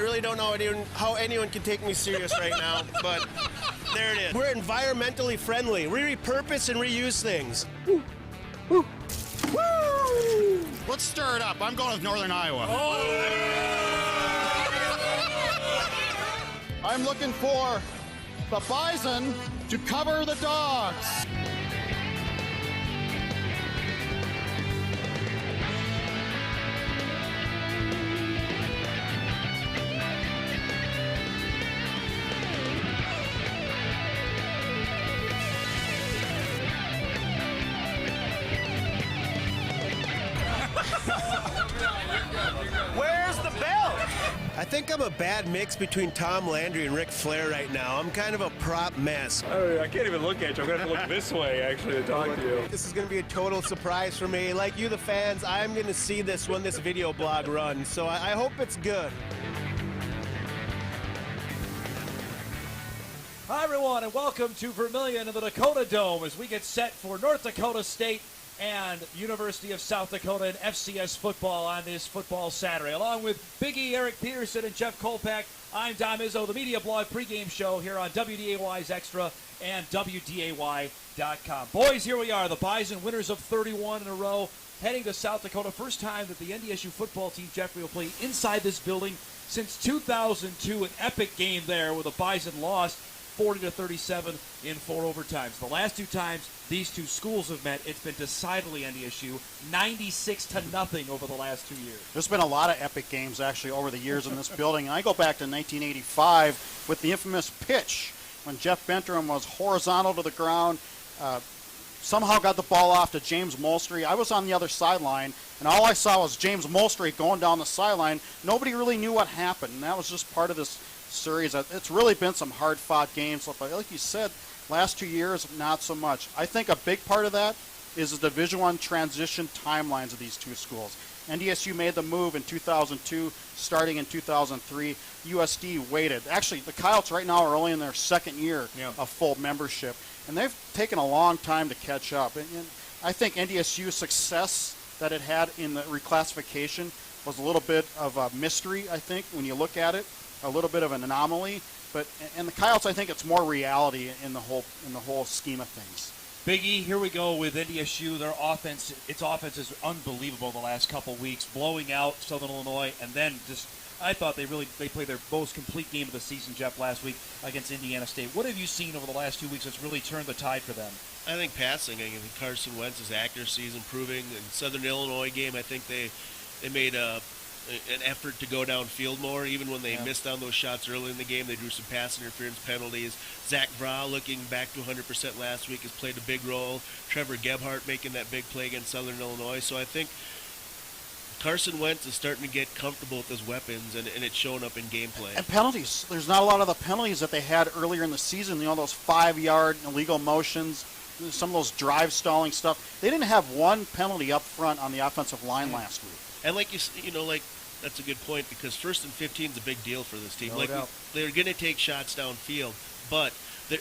really don't know how anyone can take me serious right now, but there it is. We're environmentally friendly. We repurpose and reuse things. Woo. Woo. Woo. Let's stir it up. I'm going with Northern Iowa. I'm looking for the Bison to cover the Dogs. Where's the bell? I think I'm a bad mix between Tom Landry and Ric Flair right now. I'm kind of a prop mess. I can't even look at you. I'm going to have to look this way, actually, to talk to you. This is going to be a total surprise for me. Like you, the fans, I'm going to see this when this video blog runs, so I hope it's good. Hi, everyone, and welcome to Vermillion in the Dakota Dome as we get set for North Dakota State and University of South Dakota in FCS football on this football Saturday. Along with Big E, Eric Peterson, and Jeff Kolpak, I'm Dom Izzo, the Media Blog pregame show here on WDAY's Extra and WDAY.com. Boys, here we are, the Bison, winners of 31 in a row, heading to South Dakota. First time that the NDSU football team, Jeffrey, will play inside this building since 2002. An epic game there where the Bison lost 40-37 in 4 overtimes. The last 2 times these two schools have met, it's been decidedly NDSU, 96-0 over the last 2 years. There's been a lot of epic games, actually, over the years in this building. And I go back to 1985 with the infamous pitch when Jeff Bentram was horizontal to the ground, somehow got the ball off to James Molstry. I was on the other sideline, and all I saw was James Molstry going down the sideline. Nobody really knew what happened, and that was just part of this series. It's really been some hard-fought games, but like you said, last 2 years, not so much. I think a big part of that is the Division I transition timelines of these two schools. NDSU made the move in 2002, starting in 2003. USD waited. Actually, the Coyotes right now are only in their second year of full membership, and they've taken a long time to catch up. And I think NDSU's success that it had in the reclassification was a little bit of a mystery, I think, when you look at it. A little bit of an anomaly, but and the Coyotes, I think it's more reality in the whole scheme of things. Big E, here we go with NDSU. Their offense, its offense is unbelievable the last couple weeks, blowing out Southern Illinois, and then just I thought they played their most complete game of the season, Jeff, last week against Indiana State. What have you seen over the last 2 weeks that's really turned the tide for them? I think passing. I think Carson Wentz's accuracy is improving. In Southern Illinois game, I think they made an effort to go downfield more, even when they missed on those shots early in the game. They drew some pass interference penalties. Zach Vrah, looking back to 100% last week, has played a big role. Trevor Gebhardt making that big play against Southern Illinois. So I think Carson Wentz is starting to get comfortable with his weapons, and it's showing up in gameplay. And penalties. There's not a lot of the penalties that they had earlier in the season. You know, those 5-yard illegal motions, some of those drive stalling stuff. They didn't have one penalty up front on the offensive line last week. And like that's a good point, because 1st and 15 is a big deal for this team. No doubt. They're going to take shots downfield, but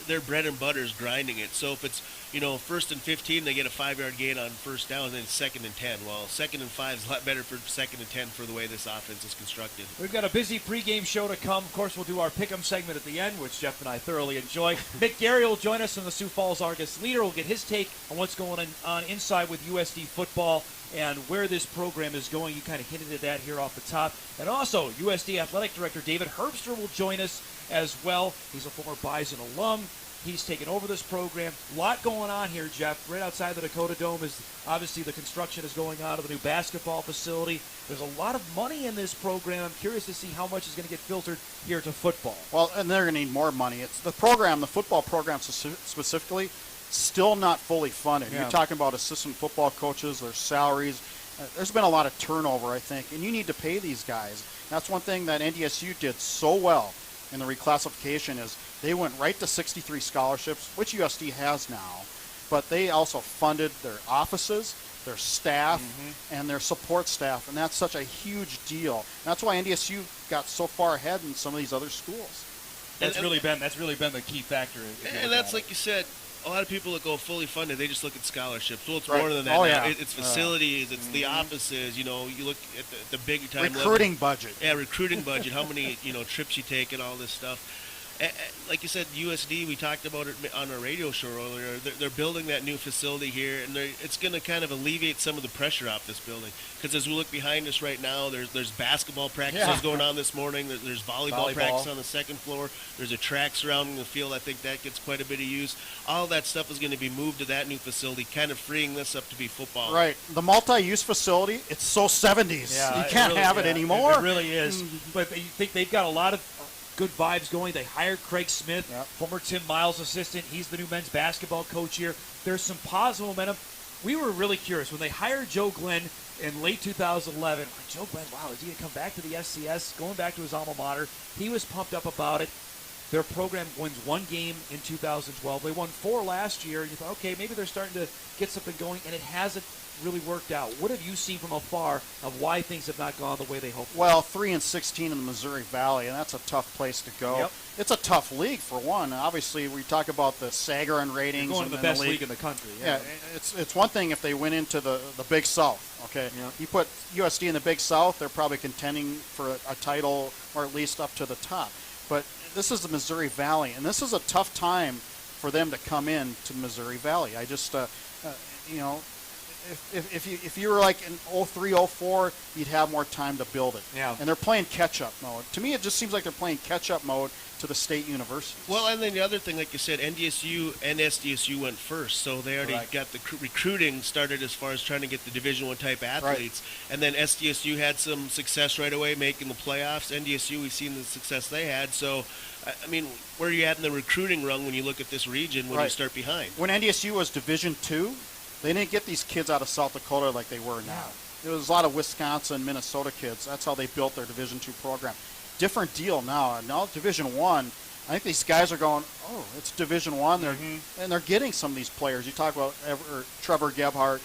their bread and butter is grinding it. So if it's 1st and 15, they get a 5-yard gain on first down, and then 2nd and 10. Well, 2nd and 5 is a lot better for 2nd and 10 for the way this offense is constructed. We've got a busy pregame show to come. Of course, we'll do our pick'em segment at the end, which Jeff and I thoroughly enjoy. Mick Gary will join us from the Sioux Falls Argus Leader. We'll get his take on what's going on inside with USD football and where this program is going. You kind of hinted at that here off the top. And also, USD Athletic Director David Herbster will join us as well. He's a former Bison alum. He's taken over this program. A lot going on here, Jeff. Right outside the Dakota Dome is obviously the construction is going on of the new basketball facility. There's a lot of money in this program. I'm curious to see how much is going to get filtered here to football. Well, and they're going to need more money. It's the program, the football program specifically, still not fully funded. You're talking about assistant football coaches, their salaries. There's been a lot of turnover, I think, and you need to pay these guys. That's one thing that NDSU did so well in the reclassification is they went right to 63 scholarships, which USD has now, but they also funded their offices, their staff, and their support staff, and that's such a huge deal. And that's why NDSU got so far ahead in some of these other schools. That's really been the key factor. And that's like you said, a lot of people that go fully funded, they just look at scholarships. Well, it's Right. more than that. Oh, now. yeah. It's facilities, it's the offices. You look at the big time Recruiting level. budget. Yeah, recruiting budget. How many trips you take and all this stuff. Like you said, USD. We talked about it on our radio show earlier. They're building that new facility here, and it's going to kind of alleviate some of the pressure off this building. Because as we look behind us right now, there's basketball practices going on this morning. There's volleyball practice on the second floor. There's a track surrounding the field. I think that gets quite a bit of use. All that stuff is going to be moved to that new facility, kind of freeing this up to be football. Right. The multi-use facility, it's so 70s. You can't have it anymore. It really is. But you think they've got a lot of good vibes going. They hired Craig Smith, former Tim Miles assistant. He's the new men's basketball coach here. There's some positive momentum. We were really curious when they hired Joe Glenn in late 2011. Like, Joe Glenn, wow, is he going to come back to the SCS, going back to his alma mater? He was pumped up about it. Their program wins one game in 2012. They won 4 last year. You thought, okay, maybe they're starting to get something going, and it hasn't really worked out. What have you seen from afar of why things have not gone the way they hoped? Well, 3-16 in the Missouri Valley, and that's a tough place to go. Yep. It's a tough league for one. Obviously, we talk about the Sagarin ratings. You're going to the best league in the country. Yeah, it's one thing if they went into the Big South. Okay, you put USD in the Big South, they're probably contending for a title or at least up to the top. But this is the Missouri Valley, and this is a tough time for them to come in to the Missouri Valley. I just, if you were like in 03, 04, you'd have more time to build it. Yeah. And they're playing catch-up mode. To me, it just seems like they're playing catch-up mode to the state universities. Well, and then the other thing, like you said, NDSU and SDSU went first, so they already got the recruiting started as far as trying to get the Division I type athletes. Right. And then SDSU had some success right away making the playoffs. NDSU, we've seen the success they had. So, I mean, where are you at in the recruiting rung when you look at this region when you start behind? When NDSU was Division II, they didn't get these kids out of South Dakota like they were now. There was a lot of Wisconsin, Minnesota kids. That's how they built their Division II program. Different deal now. Now Division I, I think these guys are going, oh, it's Division I. And they're getting some of these players. You talk about Trevor Gebhardt.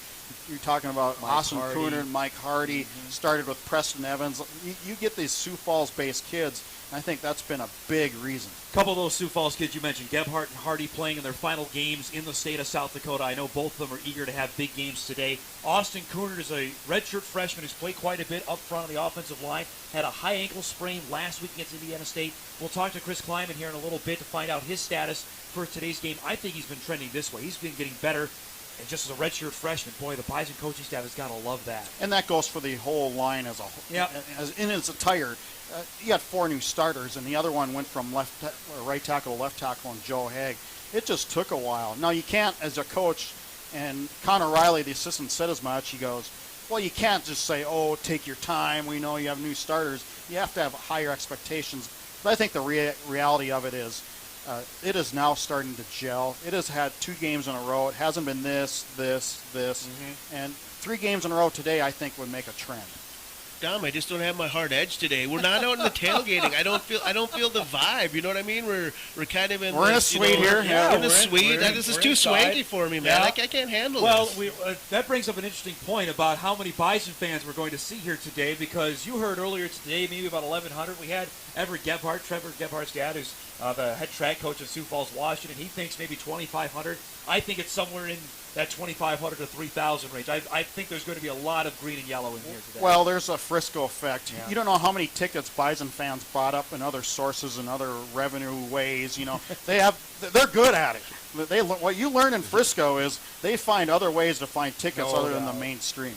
You're talking about Austin Cooner, Mike Hardy. Started with Preston Evans. You get these Sioux Falls-based kids. I think that's been a big reason. A couple of those Sioux Falls kids you mentioned, Gebhardt and Hardy playing in their final games in the state of South Dakota. I know both of them are eager to have big games today. Austin Cooner is a redshirt freshman who's played quite a bit up front on the offensive line. Had a high ankle sprain last week against Indiana State. We'll talk to Chris Kleiman here in a little bit to find out his status for today's game. I think he's been trending this way. He's been getting better. And just as a redshirt freshman, boy, the Bison coaching staff has got to love that. And that goes for the whole line as a whole. Yeah. In its attire, you got 4 new starters, and the other one went from right tackle to left tackle, and Joe Haig. It just took a while. Now, you can't, as a coach, and Connor Riley, the assistant, said as much. He goes, well, you can't just say, oh, take your time. We know you have new starters. You have to have higher expectations. But I think the reality of it is, it is now starting to gel. It has had 2 games in a row. It hasn't been this, and 3 games in a row today, I think, would make a trend. Dom, I just don't have my hard edge today. We're not out in the tailgating. I don't feel the vibe. You know what I mean? We're kind of in. We're in a suite here. In a suite. This is too swanky for me, man. I can't handle this. Well, that brings up an interesting point about how many Bison fans we're going to see here today, because you heard earlier today maybe about 1,100. We had Trevor Gebhardt's dad, who's the head track coach of Sioux Falls, Washington. He thinks maybe 2,500. I think it's somewhere in that 2,500 to 3,000 range. I think there's going to be a lot of green and yellow in here today. Well, there's a Frisco effect. Yeah. You don't know how many tickets Bison fans bought up in other sources and other revenue ways. You know, they're good at it. What you learn in Frisco is they find other ways to find tickets other than the mainstream.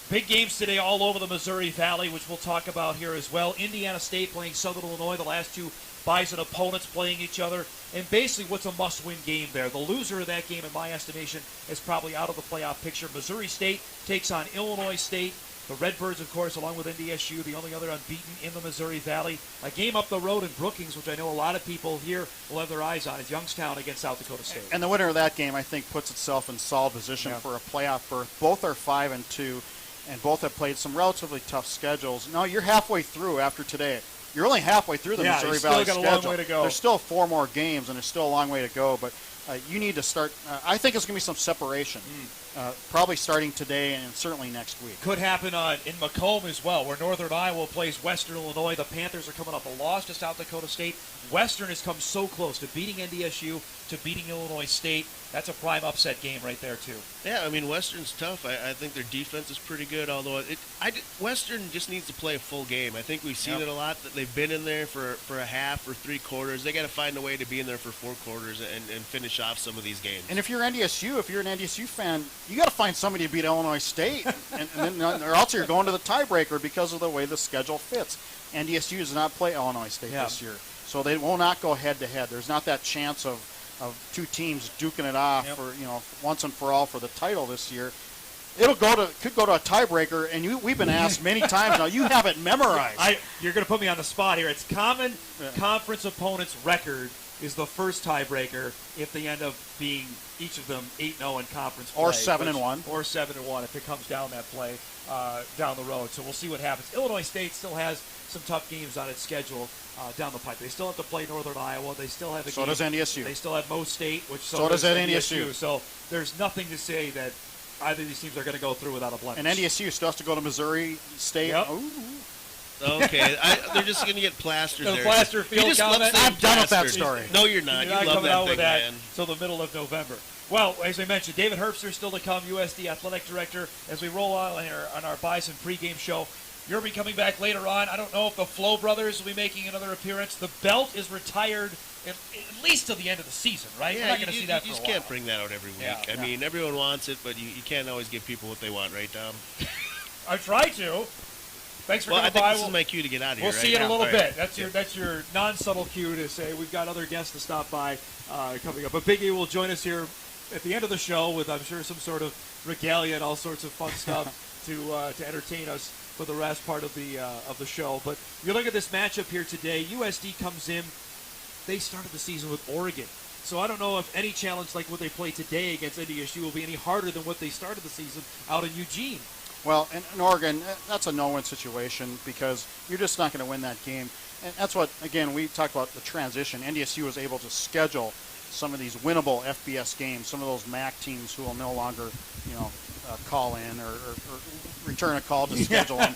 Big games today all over the Missouri Valley, which we'll talk about here as well. Indiana State playing Southern Illinois, the last 2 Bison opponents playing each other. And basically, what's a must-win game there? The loser of that game, in my estimation, is probably out of the playoff picture. Missouri State takes on Illinois State. The Redbirds, of course, along with NDSU, the only other unbeaten in the Missouri Valley. A game up the road in Brookings, which I know a lot of people here will have their eyes on, is Youngstown against South Dakota State. And the winner of that game, I think, puts itself in solid position for a playoff berth. Both are 5-2, and both have played some relatively tough schedules. Now, you're halfway through after today. You're only halfway through the Missouri Valley schedule. Still got a long way to go. There's still 4 more games, and there's still a long way to go. But you need to start. I think it's going to be some separation. probably starting today and certainly next week. Could happen in Macomb as well, where Northern Iowa plays Western Illinois. The Panthers are coming off a loss to South Dakota State. Western has come so close to beating NDSU, to beating Illinois State. That's a prime upset game right there, too. Yeah, I mean, Western's tough. I think their defense is pretty good, although Western just needs to play a full game. I think we've seen it a lot, that they've been in there for a half or 3 quarters. They got to find a way to be in there for 4 quarters and finish off some of these games. And if you're NDSU, if you're an NDSU fan, you got to find somebody to beat Illinois State, and then, or else you're going to the tiebreaker because of the way the schedule fits. NDSU does not play Illinois State this year, so they will not go head-to-head. There's not that chance of 2 teams duking it off for once and for all for the title this year. Could go to a tiebreaker, and we've been asked many times now. You have it memorized. You're going to put me on the spot here. It's common conference opponents' record is the first tiebreaker if they end up being each of them 8-0 in conference play. Or 7-1. Or 7-1 if it comes down that play down the road. So we'll see what happens. Illinois State still has some tough games on its schedule down the pipe. They still have to play Northern Iowa. They still have So does NDSU. They still have Mo State, which so does NDSU. So there's nothing to say that either of these teams are going to go through without a blemish. And NDSU still has to go to Missouri State. Yep. Ooh. Okay, they're just going to get plastered there. Plaster field comment. I'm done with that story. No, you're not. You're not You love coming that out thing, with that man. until the middle of November. Well, as I mentioned, David Herbster still to come, USD Athletic Director. As we roll on our Bison pregame show, you'll be coming back later on. I don't know if the Flo brothers will be making another appearance. The belt is retired at least till the end of the season, right? Yeah, We're not going to see that for you a just while. can't bring that out every week. Yeah. I mean, everyone wants it, but you can't always give people what they want, right, Dom? I try to. Thanks for Well, I coming think by. this is my cue to get out of here. We'll right? see you in a little All bit. right. That's your non-subtle cue to say we've got other guests to stop by coming up. But Big E will join us here at the end of the show with, I'm sure, some sort of regalia and all sorts of fun stuff to entertain us for the rest part of the show. But you look at this matchup here today. USD comes in. They started the season with Oregon. So I don't know if any challenge like what they play today against NDSU will be any harder than what they started the season out in Eugene. Well, in Oregon, that's a no-win situation because you're just not going to win that game. And that's what, again, we talked about the transition. NDSU was able to schedule some of these winnable FBS games, some of those MAC teams who will no longer, call in or return a call to schedule them,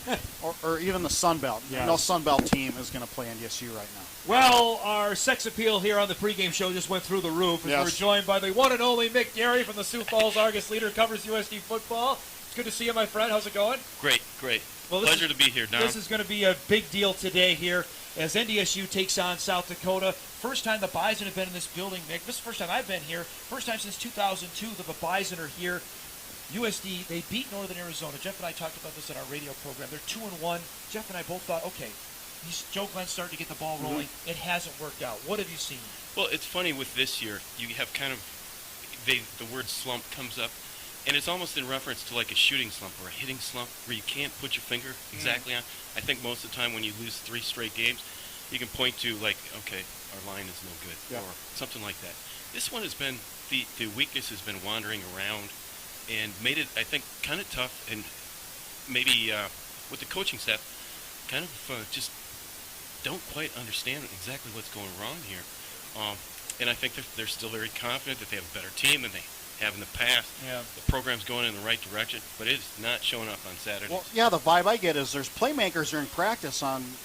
or even the Sun Belt. Yeah. No Sun Belt team is going to play NDSU right now. Well, our sex appeal here on the pregame show just went through the roof as we're joined by the one and only Mick Gary from the Sioux Falls Argus Leader, covers USD football. It's good to see you, my friend. How's it going? Great. Well, Pleasure to be here, Don. This is going to be a big deal today here as NDSU takes on South Dakota. First time the Bison have been in this building, Mick. This is the first time I've been here. First time since 2002 that the Bison are here. USD, they beat Northern Arizona. Jeff and I talked about this in our radio program. They're 2-1. Jeff and I both thought, okay, Joe Glenn's starting to get the ball rolling. It hasn't worked out. What have you seen? Well, it's funny with this year. You have kind of the word slump comes up, and it's almost in reference to like a shooting slump or a hitting slump where you can't put your finger exactly on. I think most of the time when you lose 3 straight games, you can point to like, okay, our line is no good or something like that. This one has been the weakness has been wandering around and made it, I think, kind of tough, and maybe with the coaching staff, kind of just don't quite understand exactly what's going wrong here. And I think they're still very confident that they have a better team than they have in the past. Yeah. The program's going in the right direction, but it's not showing up on Saturdays. Well, yeah, the vibe I get is there's playmakers during practice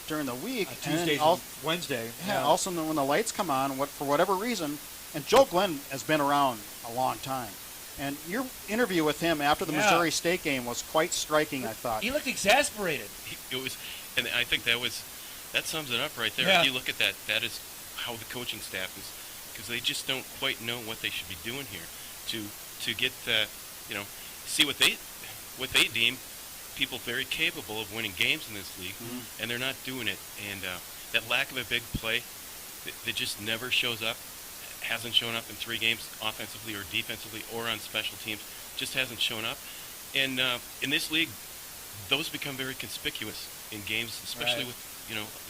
during the week. Tuesdays and Wednesday. Yeah, also when the lights come on, for whatever reason, and Joe Glenn has been around a long time. And your interview with him after the Missouri State game was quite striking, I thought. He looked exasperated. It was, and I think that sums it up right there. Yeah. If you look at that, that is how the coaching staff is, because they just don't quite know what they should be doing here to get see what they deem people very capable of winning games in this league, and they're not doing it. And that lack of a big play that just never shows up, hasn't shown up in 3 games offensively or defensively or on special teams, just hasn't shown up. And in this league, those become very conspicuous in games, especially with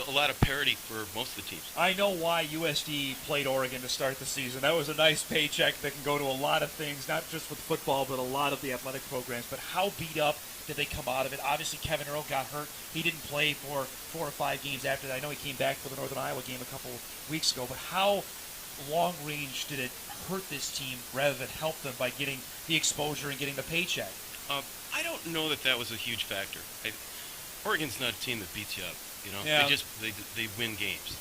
a lot of parity for most of the teams. I know why USD played Oregon to start the season. That was a nice paycheck that can go to a lot of things, not just with football, but a lot of the athletic programs. But how beat up did they come out of it? Obviously, Kevin Earl got hurt. He didn't play for 4 or 5 games after that. I know he came back for the Northern Iowa game a couple weeks ago. But how long range did it hurt this team rather than help them by getting the exposure and getting the paycheck? I don't know that was a huge factor. Oregon's not a team that beats you up. Yeah. They win games.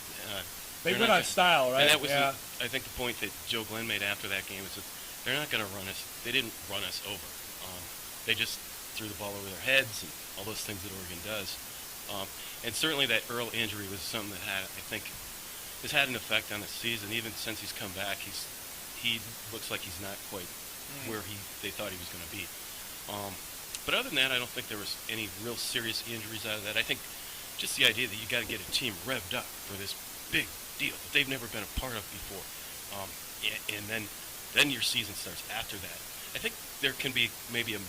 They They're win not on style, right? And that was, yeah. I think, the point that Joe Glenn made after that game is that they're not going to run us. They didn't run us over. They just threw the ball over their heads and all those things that Oregon does. And certainly that Earl injury was something that has had an effect on the season. Even since he's come back, he looks like he's not quite where they thought he was going to be. But other than that, I don't think there was any real serious injuries out of that. I think just the idea that you got to get a team revved up for this big deal that they've never been a part of before, and then your season starts after that. I think there can be maybe a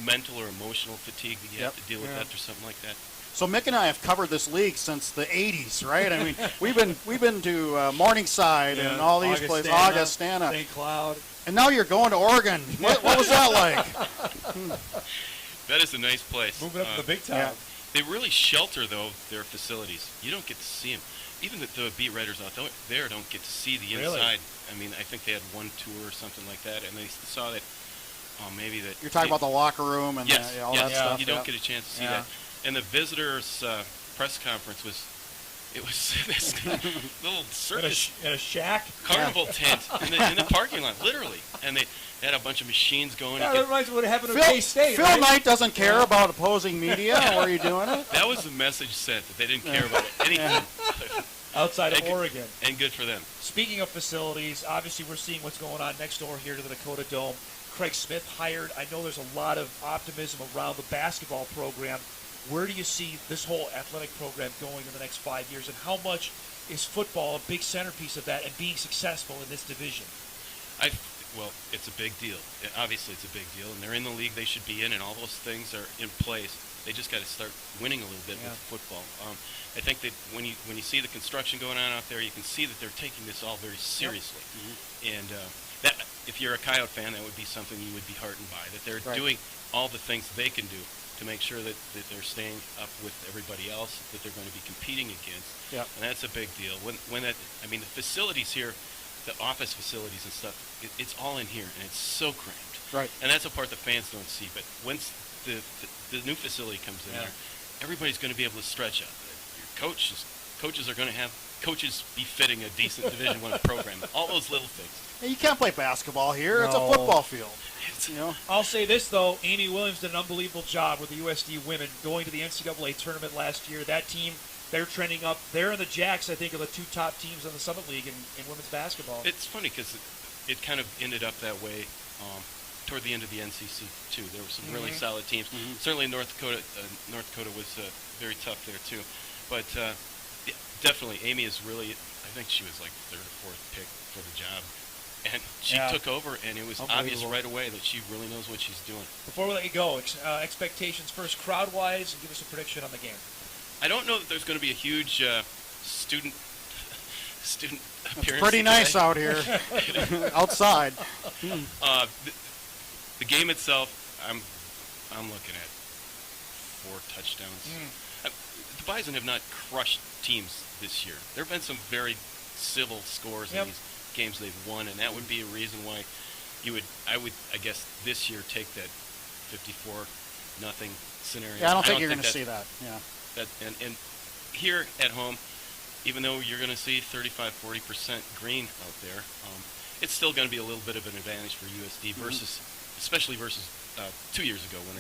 mental or emotional fatigue that you have to deal with after something like that. So Mick and I have covered this league since the '80s, right? I mean, we've been to Morningside and all these places, Augustana, St. Cloud, and now you're going to Oregon. What was that like? That is a nice place. moving up to the big time. Yeah. They really shelter, though, their facilities. You don't get to see them. Even the beat writers out there don't get to see the Really? inside. I mean, I think they had one tour or something like that, and they saw that maybe that... You're talking about the locker room and Yes, all yes, that stuff. you don't get a chance to see that. And the visitors' press conference was this little circus In a shack. carnival tent in the parking lot, literally. And they had a bunch of machines going. Yeah, You that could- reminds me of what happened Phil, at K-State. Phil right? Knight doesn't care about opposing media. Were you doing it? that was the message sent, that they didn't care about anything. Outside of They could- Oregon. And good for them. Speaking of facilities, obviously we're seeing what's going on next door here to the Dakota Dome. Craig Smith hired. I know there's a lot of optimism around the basketball program. Where do you see this whole athletic program going in the next 5 years, and how much is football a big centerpiece of that and being successful in this division? Well, it's a big deal. Obviously, it's a big deal, and they're in the league they should be in, and all those things are in place. They just got to start winning a little bit with football. I think that when you see the construction going on out there, you can see that they're taking this all very seriously. And that, if you're a Coyote fan, that would be something you would be heartened by, that they're doing all the things they can do to make sure that they're staying up with everybody else that they're going to be competing against. And that's a big deal. The facilities here, the office facilities and stuff, it's all in here, and it's so cramped. Right. And that's a part the fans don't see. But once the new facility comes in there, everybody's going to be able to stretch out. Your coaches are going to have coaches befitting a decent Division I program. All those little things. Hey, you can't play basketball here. It's a No. football field. It's, You know. I'll say this, though. Amy Williams did an unbelievable job with the USD women going to the NCAA tournament last year. That team, they're trending up. They're in the Jacks, I think, are the two top teams in the Summit League in women's basketball. It's funny because it kind of ended up that way toward the end of the NCC, too. There were some really solid teams. Certainly North Dakota was very tough there, too. But yeah, definitely, Amy is really, I think she was like third or fourth pick for the job. And she took over, and it was obvious right away that she really knows what she's doing. Before we let you go, expectations first, crowd-wise, and give us a prediction on the game. I don't know that there's going to be a huge student appearance. It's pretty nice out here, outside. The game itself, I'm looking at 4 touchdowns. The Bison have not crushed teams this year. There have been some very civil scores in these games they've won, and that would be a reason why I would guess this year take that 54-0 scenario. Yeah, I don't think you're going to see that. Yeah. And here at home, even though you're going to see 35-40% green out there, it's still going to be a little bit of an advantage for USD especially versus 2 years ago when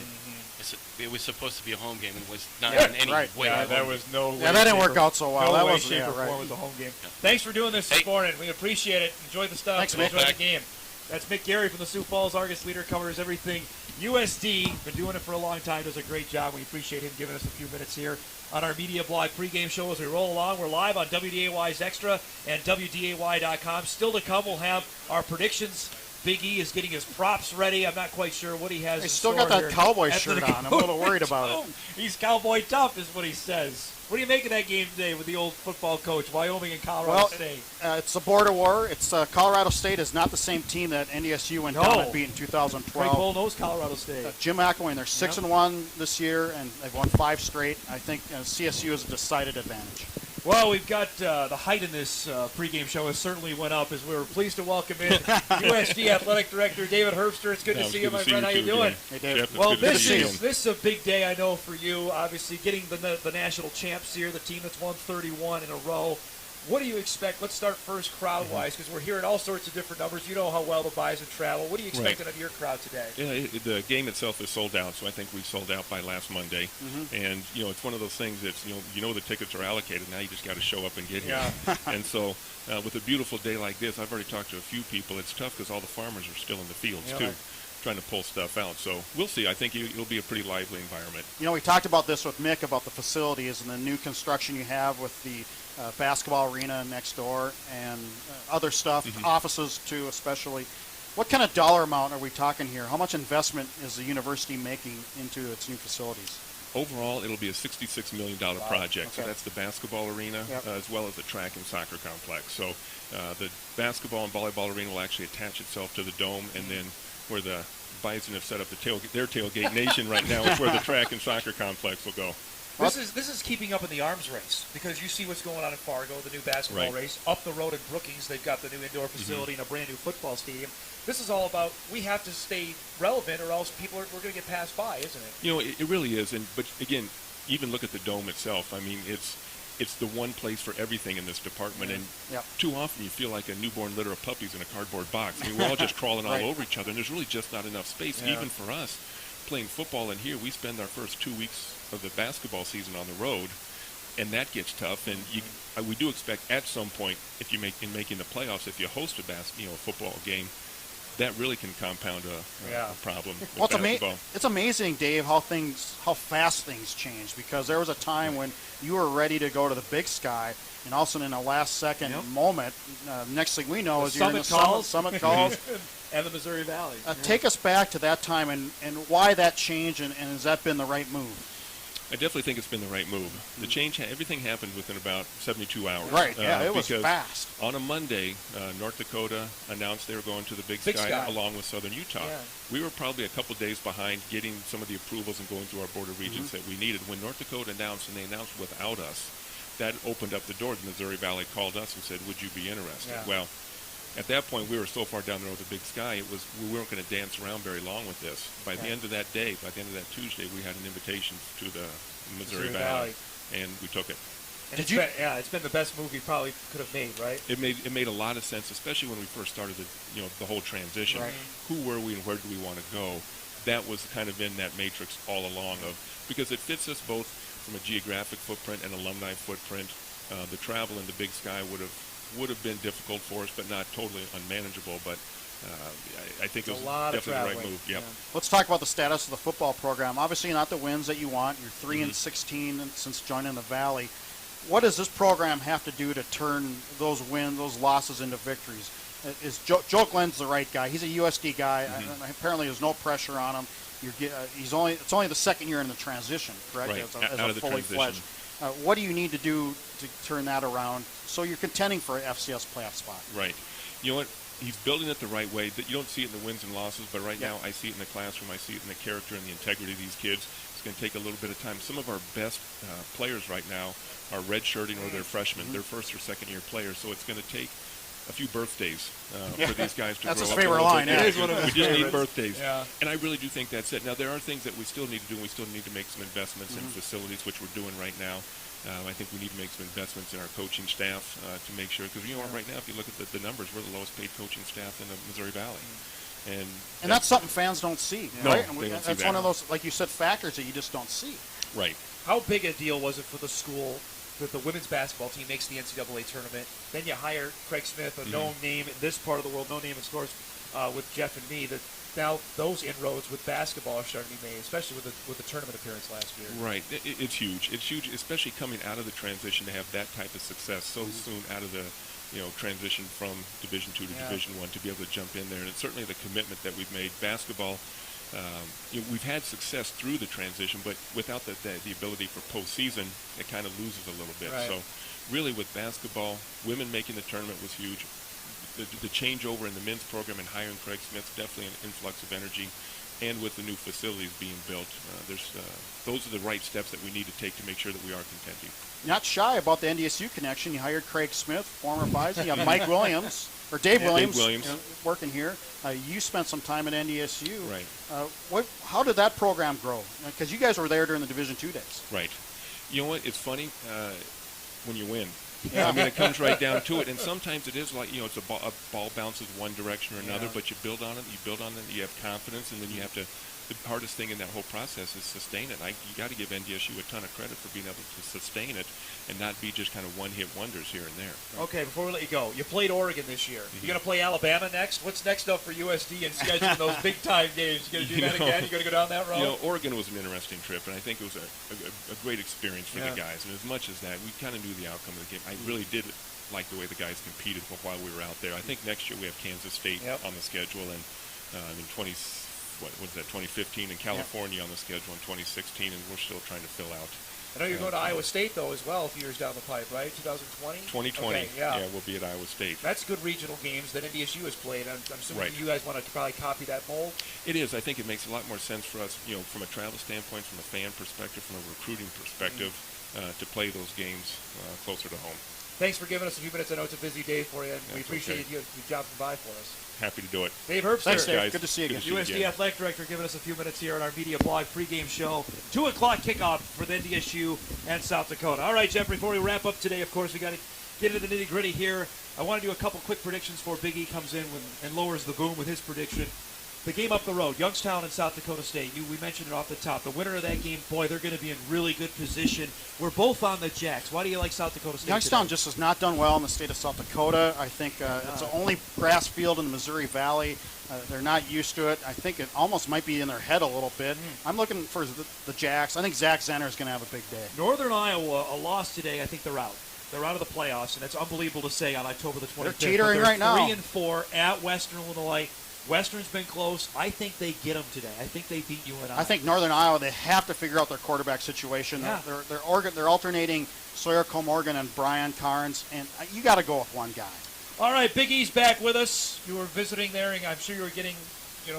it was supposed to be a home game and was not in any way. Yeah, that was no way. Yeah, that didn't work out so well. No That way, was shape, or right. form was a home game. Thanks for doing this this morning. We appreciate it. Enjoy the stuff. Thanks, and Mick. enjoy the game. That's Mick Gary from the Sioux Falls Argus Leader. Covers everything USD. Been doing it for a long time. Does a great job. We appreciate him giving us a few minutes here on our media blog pregame show as we roll along. We're live on WDAY's Extra and WDAY.com. Still to come, we'll have our predictions. Big E is getting his props ready. I'm not quite sure what he has. He's in still store got that here cowboy at the shirt on. I'm a little worried about it. He's cowboy tough, is what he says. What do you make of that game today with the old football coach, Wyoming and Colorado State? It's a border war. It's Colorado State is not the same team that NDSU went down and beat in 2012. Craig Bull knows Colorado State. Jim McElwain, they're 6-1 this year, and they've won 5 straight. I think CSU has a decided advantage. Well, we've got the height in this pregame show has certainly went up as we were pleased to welcome in USD Athletic Director David Herbster. It's good to see you, my friend. How you doing? Hey, David. Jeff, Well, it's good to this see you. is a big day, I know, for you. Obviously, getting the national champs here, the team that's won 31 in a row. What do you expect? Let's start first crowd-wise, because we're hearing all sorts of different numbers. You know how well the Bison travel. What are you expecting of your crowd today? Yeah, the game itself is sold out, so I think we sold out by last Monday. And it's one of those things that's you know the tickets are allocated. Now you just got to show up and get here. Yeah. And so with a beautiful day like this, I've already talked to a few people. It's tough because all the farmers are still in the fields Yeah. too, trying to pull stuff out. So we'll see. I think it'll be a pretty lively environment. We talked about this with Mick about the facilities and the new construction you have with the basketball arena next door and other stuff, offices too especially. What kind of dollar amount are we talking here? How much investment is the university making into its new facilities? Overall, it'll be a $66 million project. So Okay. that's the basketball arena Yep. as well as the track and soccer complex. So the basketball and volleyball arena will actually attach itself to the dome, and then where the Bison have set up their tailgate nation right now is where the track and soccer complex will go. This is keeping up in the arms race, because you see what's going on in Fargo, the new basketball Right. race. Up the road in Brookings, they've got the new indoor facility and a brand new football stadium. This is all about we have to stay relevant, or else we're going to get passed by, isn't it? It really is. But again, even look at the dome itself. I mean, it's the one place for everything in this department, and Yep. too often you feel like a newborn litter of puppies in a cardboard box. I mean, we're all just crawling all Right. over each other, and there's really just not enough space. Yeah. Even for us, playing football in here, we spend our first 2 weeks of the basketball season on the road, and that gets tough. And we do expect at some point, if you making the playoffs, if you host a football game, that really can compound a problem with Well, basketball. it's amazing, Dave, how fast things change, because there was a time when you were ready to go to the Big Sky, and all of a sudden in a last-second Yep. moment, next thing we know The is you're in the Summit calls. Summit calls. And the Missouri Valley. Take us back to that time and why that change, and has that been the right move? I definitely think it's been the right move. The change, everything happened within about 72 hours. Right, yeah, it was because fast. On a Monday, North Dakota announced they were going to the Big Big Sky Sky. along with Southern Utah. Yeah. We were probably a couple days behind getting some of the approvals and going through our border regions that we needed. When North Dakota announced, and they announced without us, that opened up the door. The Missouri Valley called us and said, would you be interested? Yeah. Well, at that point, we were so far down the road to Big Sky, we weren't going to dance around very long with this. By the end of that day, by the end of that Tuesday, we had an invitation to the Missouri Valley, and we took it. And it's been the best move you probably could have made, right? It made a lot of sense, especially when we first started the whole transition. Right. Who were we and where do we want to go? That was kind of in that matrix all along because it fits us both from a geographic footprint and alumni footprint. The travel in the Big Sky would have been difficult for us, but not totally unmanageable. But I think it was definitely the right move. Yep. Let's talk about the status of the football program. Obviously, not the wins that you want. You're 3-16 since joining the Valley. What does this program have to do to turn those losses into victories? Is Joe Glenn's the right guy? He's a USD guy. Apparently, there's no pressure on him. It's only the second year in the transition, correct? Right. As Out a of the fully transition. fledged. What do you need to do to turn that around so you're contending for an FCS playoff spot? Right. You know what? He's building it the right way. You don't see it in the wins and losses, but right Yeah. now I see it in the classroom. I see it in the character and the integrity of these kids. It's going to take a little bit of time. Some of our best players right now are redshirting or they're freshmen. They're first or second year players, so it's going to take a few birthdays for these guys to That's grow his up. favorite a little line, bit. yeah. It is one of his We just need favorites. birthdays. Yeah. And I really do think that's it. Now, there are things that we still need to do. We still need to make some investments in facilities, which we're doing right now. I think we need to make some investments in our coaching staff to make sure, because right now, if you look at the numbers, we're the lowest paid coaching staff in the Missouri Valley. And that's something fans don't see, No, right? And they don't see that's that. one of those, like you said, factors that you just don't see. right. How big a deal was it for the school that the women's basketball team makes the NCAA tournament? Then you hire Craig Smith, a known name in this part of the world, no name in sports, with Jeff and me. That now those inroads with basketball are starting to be made, especially with the tournament appearance last year. Right. It's huge. It's huge, especially coming out of the transition to have that type of success so soon out of the transition from Division II to Division I, to be able to jump in there. And it's certainly the commitment that we've made. Basketball, we've had success through the transition, but without the ability for postseason, it kind of loses a little bit. Right. So really with basketball, women making the tournament was huge. the changeover in the men's program and hiring Craig Smith, definitely an influx of energy. And with the new facilities being built, those are the right steps that we need to take to make sure that we are contending. Not shy about the NDSU connection. You hired Craig Smith, former Bison. You have Mike Williams, or Dave Williams, working here. You spent some time at NDSU. Right. How did that program grow? Because you guys were there during the Division II days. Right. You know what? It's funny when you win. Yeah. I mean, it comes right down to it, and sometimes it is like, it's a ball bounces one direction or another, but you build on it, you have confidence, and then you have to, the hardest thing in that whole process is sustain it. You got to give NDSU a ton of credit for being able to sustain it and not be just kind of one-hit wonders here and there. Right? Okay, before we let you go, you played Oregon this year. You going to play Alabama next? What's next up for USD and scheduling those big-time games? You going to do that again? You going to go down that road? Oregon was an interesting trip, and I think it was a great experience for the guys. And as much as that, we kind of knew the outcome of the game. I really did like the way the guys competed while we were out there. I think next year we have Kansas State on the schedule, and in 2015, and California on the schedule in 2016, and we're still trying to fill out. I know you're going to Iowa State, though, as well, a few years down the pipe, right? 2020? 2020, okay, yeah. We'll be at Iowa State. That's good regional games that NDSU has played. I'm assuming you guys want to probably copy that mold? It is. I think it makes a lot more sense for us, from a travel standpoint, from a fan perspective, from a recruiting perspective, to play those games closer to home. Thanks for giving us a few minutes. I know it's a busy day for you, and we appreciate you dropping by for us. Happy to do it. Dave Herbster. Thanks, Dave. Guys. Good to see you again. USD Athletic Director giving us a few minutes here on our Media Blog pregame show. 2 o'clock kickoff for the NDSU and South Dakota. All right, Jeff, before we wrap up today, of course, we got to get into the nitty-gritty here. I want to do a couple quick predictions before Big E comes in and lowers the boom with his prediction. The game up the road, Youngstown and South Dakota State. We mentioned it off the top. The winner of that game, boy, they're going to be in really good position. We're both on the Jacks. Why do you like South Dakota State Youngstown today? just has not done well in the state of South Dakota. I think it's the only grass field in the Missouri Valley. They're not used to it. I think it almost might be in their head a little bit. I'm looking for the Jacks. I think Zach Zenner is going to have a big day. Northern Iowa, a loss today. I think they're out. They're out of the playoffs, and that's unbelievable to say on October the 25th. They're teetering right now. 3-4 at Western Illinois. Western's been close. I think they get them today. I think they beat UNI. I think Northern Iowa, they have to figure out their quarterback situation. Yeah. They're alternating Sawyer Comorgan and Brian Carnes, and you got to go with one guy. All right, Big E's back with us. You were visiting there, and I'm sure you were getting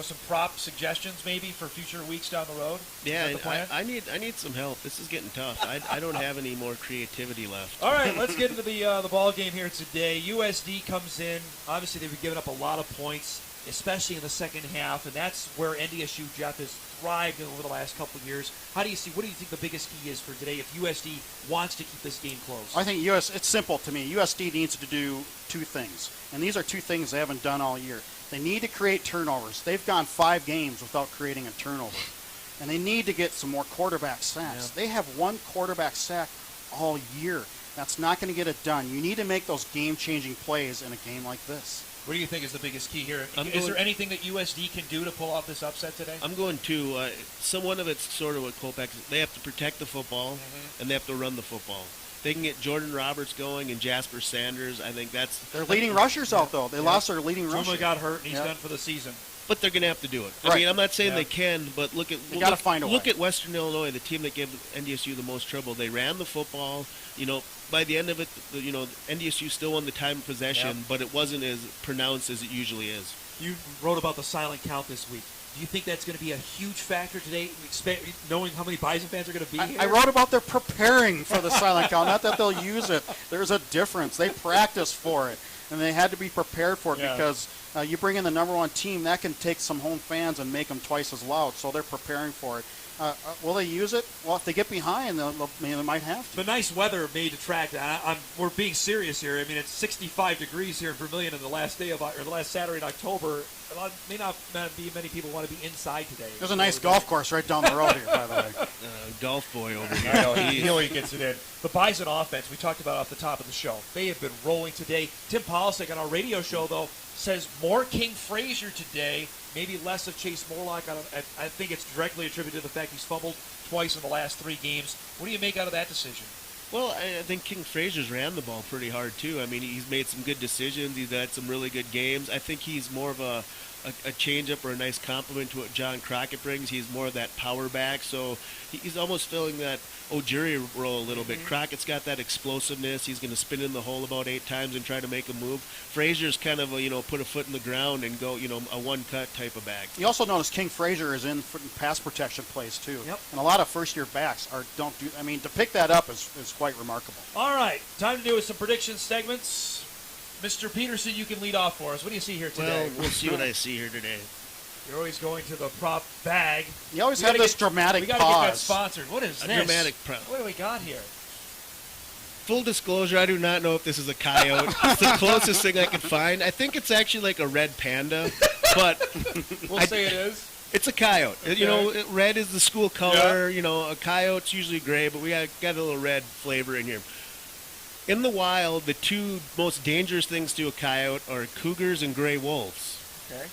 some prop suggestions maybe for future weeks down the road. Yeah, I need some help. This is getting tough. I don't have any more creativity left. All right, let's get into the ball game here today. USD comes in. Obviously, they've been giving up a lot of points, especially in the second half, and that's where NDSU, Jeff, has thrived over the last couple of years. What do you think the biggest key is for today if USD wants to keep this game close? I think it's simple to me. USD needs to do two things, and these are two things they haven't done all year. They need to create turnovers. They've gone 5 games without creating a turnover, and they need to get some more quarterback sacks. Yeah. They have 1 quarterback sack all year. That's not going to get it done. You need to make those game-changing plays in a game like this. What do you think is the biggest key here? Is there anything that USD can do to pull off this upset today? I'm going to. One of it's sort of what Kolpak is. They have to protect the football, and they have to run the football. They can get Jordan Roberts going and Jasper Sanders. I think that's... Their leading rushers out, though. They lost their leading rusher. Juma got hurt, and he's done for the season. But they're going to have to do it. I mean, I'm not saying they can, but they got to find a way. Look at Western Illinois, the team that gave NDSU the most trouble. They ran the football. By the end of it, NDSU still won the time of possession, but it wasn't as pronounced as it usually is. You wrote about the silent count this week. Do you think that's going to be a huge factor today, knowing how many Bison fans are going to be here? I wrote about they're preparing for the silent count, not that they'll use it. There's a difference. They practice for it, and they had to be prepared for it because you bring in the number 1 team, that can take some home fans and make them twice as loud, so they're preparing for it. Will they use it? Well, if they get behind, they might have to. The nice weather may detract. We're being serious here. I mean, it's 65 degrees here in Vermilion on the last Saturday in October. It may not be many people want to be inside today. There's a nice golf course right down the road here, by the way. Golf boy over here. I know, he always gets it in. The Bison offense, we talked about off the top of the show. They have been rolling today. Tim Polisic on our radio show, though, says more King Frazier today, maybe less of Chase Morlock. I think it's directly attributed to the fact he's fumbled twice in the last 3 games. What do you make out of that decision? Well, I think King Frazier's ran the ball pretty hard, too. I mean, he's made some good decisions. He's had some really good games. I think he's more of a a changeup or a nice compliment to what John Crockett brings. He's more of that power back, so he's almost filling that O'Jury role a little bit. Crockett's got that explosiveness. He's going to spin in the hole about 8 times and try to make a move. Frazier's kind of a, put a foot in the ground and go, a one-cut type of back. You also notice King Frazier is in pass protection plays too. Yep. And a lot of first-year backs don't do. I mean, to pick that up is quite remarkable. All right, time to do some prediction segments. Mr. Peterson, you can lead off for us. What do you see here today? Well, we'll see what I see here today. You're always going to the prop bag. You always have this dramatic We got to get that pause. sponsored. What is A this? dramatic prop. What do we got here? Full disclosure, I do not know if this is a coyote. It's the closest thing I could find. I think it's actually like a red panda, but We'll say it is. it's a coyote. Okay. Red is the school color. A coyote's usually gray, but we got a little red flavor in here. In the wild, the 2 most dangerous things to a coyote are cougars and gray wolves. Okay.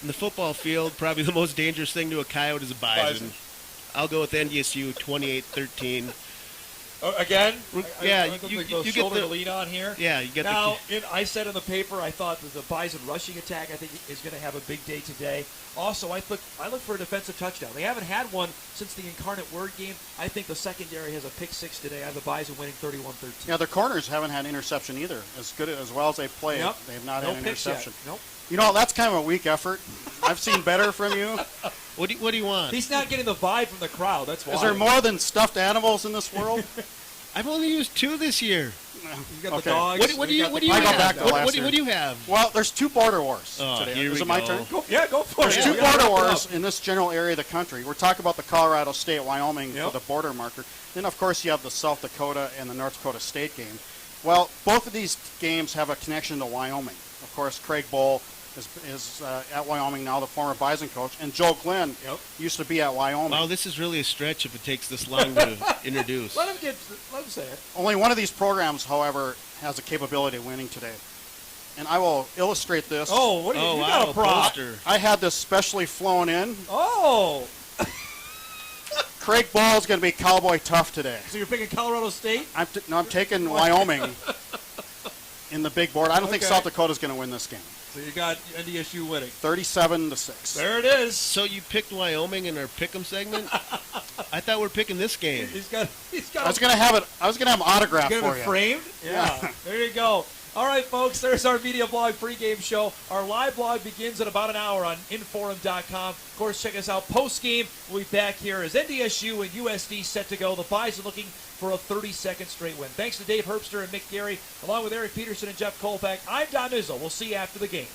In the football field, probably the most dangerous thing to a coyote is a bison. I'll go with NDSU 28-13. Again? Yeah, I you the get shoulder the- to lean on here. Yeah, you get Now, I said in the paper, I thought that the Bison rushing attack, I think, is going to have a big day today. Also, I look for a defensive touchdown. They haven't had one since the Incarnate Word game. I think the secondary has a pick 6 today. I have the Bison winning 31-13. Yeah, their corners haven't had interception either. As well as they played, Yep. they've not No had an picks yet. interception. Nope. That's kind of a weak effort. I've seen better from you. What do you want? He's not getting the vibe from the crowd. That's why. Is there more than stuffed animals in this world? I've only used 2 this year. You got Okay. the dogs. What do you got the have? I go back to What last do you have? Well, there's 2 border wars Oh, today. here Is we it my go. turn? Go for There's it. 2 We gotta border wrap it wars up. in this general area of the country. We're talking about the Colorado State, Wyoming Yep. for the border marker. Then, of course, you have the South Dakota and the North Dakota State game. Well, both of these games have a connection to Wyoming. Of course, Craig Bowl is at Wyoming now, the former Bison coach, and Joe Glenn used to be at Wyoming. Wow, this is really a stretch if it takes this long to introduce. Let him say it. Only one of these programs, however, has the capability of winning today. And I will illustrate this. Oh, what do you, Oh, you wow, got a prop. poster. I had this specially flown in. Oh, Craig Ball is going to be cowboy tough today. so you're picking Colorado State? I'm taking Wyoming in the big board. I don't think Okay. South Dakota's going to win this game. So you got NDSU winning. 37-6. There it is. So you picked Wyoming in our pick'em segment? I thought we were picking this game. He's got. I was going to have it. I was going to have an autograph Get for it you. framed? Yeah. There you go. All right, folks, there's our Media Blog pregame show. Our live blog begins in about an hour on Inforum.com. Of course, check us out post-game. We'll be back here as NDSU and USD set to go. The Bison looking for a 32nd straight win. Thanks to Dave Herbster and Mick Gary, along with Eric Peterson and Jeff Kolpak. I'm Don Izzo. We'll see you after the game.